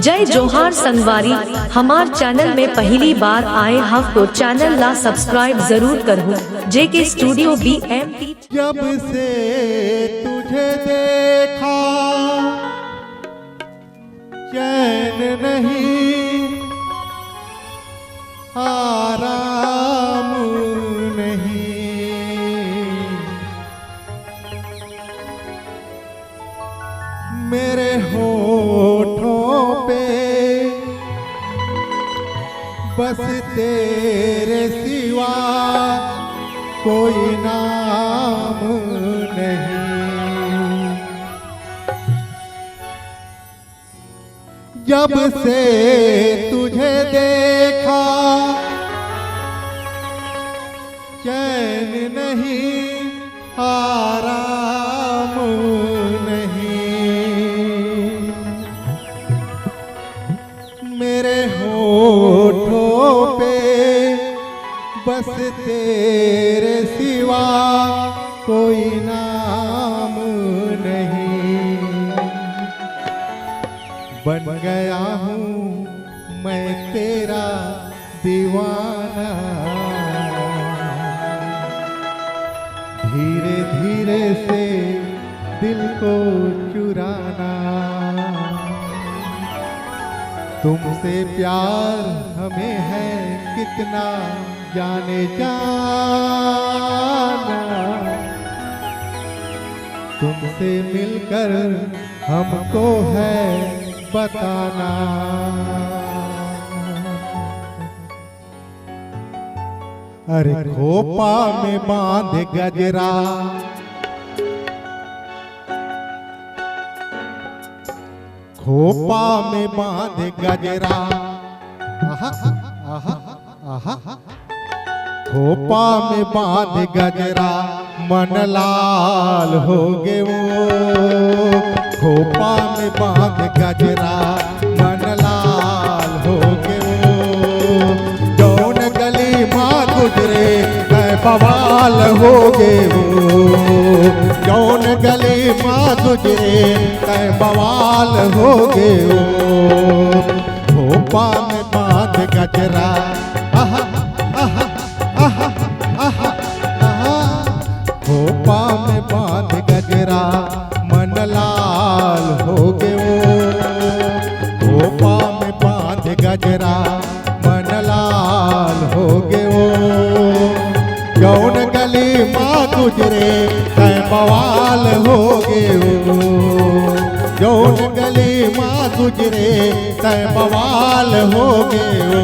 जय जोहार संगवारी, हमार चैनल में पहली बार आए हव तो चैनल ला सब्सक्राइब जरूर करहु। जेके स्टूडियो BMT। जब से तुझे देखा चैन नहीं, आराम नहीं, मेरे होठों पे बस तेरे सिवा कोई नाम नहीं। जब से तुझे देखा चैन नहीं, आराम नहीं, मेरे होठों पे बस तेरे सिवा कोई नाम नहीं। बन गया हूँ मैं तेरा दीवाना, धीरे धीरे से दिल को चुराना। तुमसे प्यार हमें है कितना जाने जाना, तुमसे मिलकर हमको है बताना। अरे खोपा में बांध गजरा, खोपा में बांध गजरा, आहा आहा आहा, खोपा में बांध गजरा, मन लाल हो गए वो। खोपा में बांध गजरा, मन लाल हो गए वो। जौन गली माँ गुजरे बवाल हो गए वो। जौन गली माँ गुजरे बवाल हो गए वो। खोपा में बांध गजरा, आहा आहा आहा आहा आहा, खोपा में बांध गजरा, मन लाल हो गए वो। खोपा में बांध गजरा, मन लाल हो गए वो। जौन गली माँ गुजरे तय बवाल हो गए वो। जौन गली माँ गुजरे तय बवाल हो गए वो।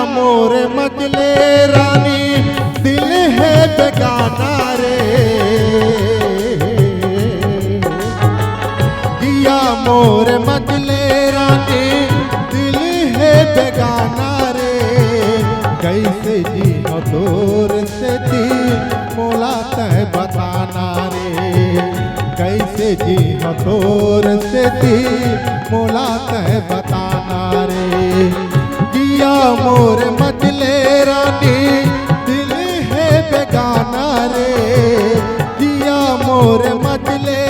मोरे मजले रानी दिल है बेगाना रे, दिया मोरे मजले रानी दिल है बेगाना रे। कैसे जीनो दूर से थी मोला तय बताना रे। कैसे जीनो दूर से थी मोला तय बताना रे। जिया मोर मजले रानी दिल है बेगाना रे। जिया मोर मजले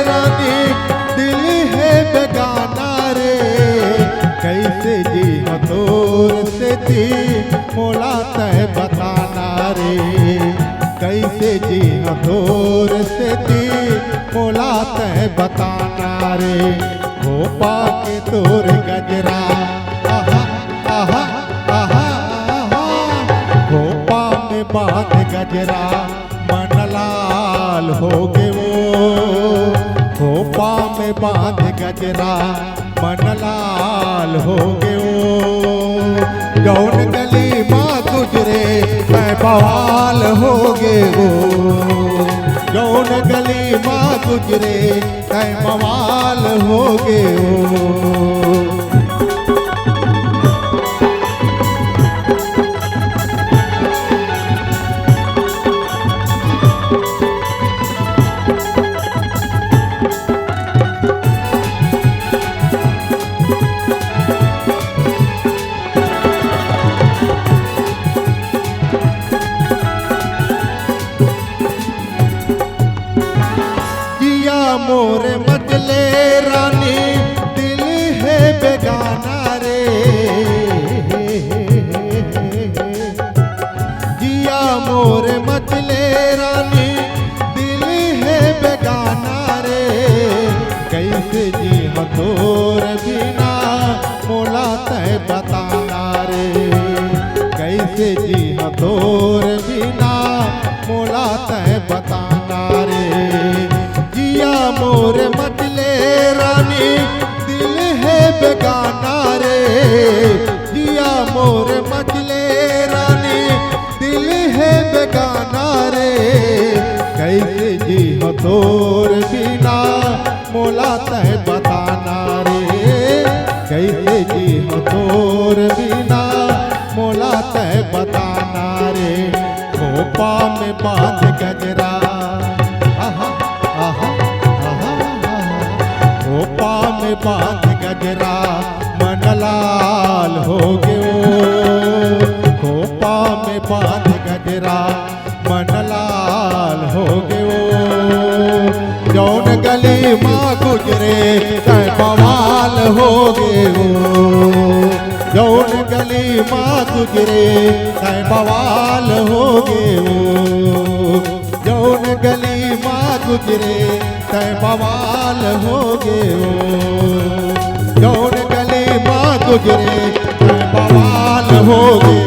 रानी दिल है बेगाना रे। कैसे जी तोर से थी मोला तय बताना रे। कैसे जी तोर से थी मोला तय बताना रे। खोपा के तोर गजरा, आहा आहा आहा आहा, खोपा में बांध गजरा, मन लाल हो गए वो। खोपा में बांध गजरा, मन लाल हो गए वो। जौन गली माँ गुजरे मैं बवाल हो गए वो। जौन गली माँ गुजरे मैं बवाल हो गए वो। बेगाना रे। जिया मोर मचले रानी दिल है बेगाना रे। कैसे जी तोर बिना मोला तय बताना रे। कैसे जी तोर बिना मोला तय बताना रे। जिया मोर मचले रानी दिल है बेगाना रे। जिया मोर मचले रानी दिल है बेगाना रे। कैसे जी तोर बिना मोला तय बताना रे। कैसे जी तोर बिना मोला तय बताना रे। खोपा में बांध गजरा आहा आहा आहा खोपा में बांध गजरा मन लाल हो गयो। खोपा में बांध गजरा मन लाल हो गयो। जौन गली माँ गुजरे तय बवाल हो गयो। जौन गली माँ गुजरे तय बवाल हो गयो। जौन गली माँ गुजरे तय बवाल हो गयो। जौन गली माँ गुजरे तय बवाल हो गयो।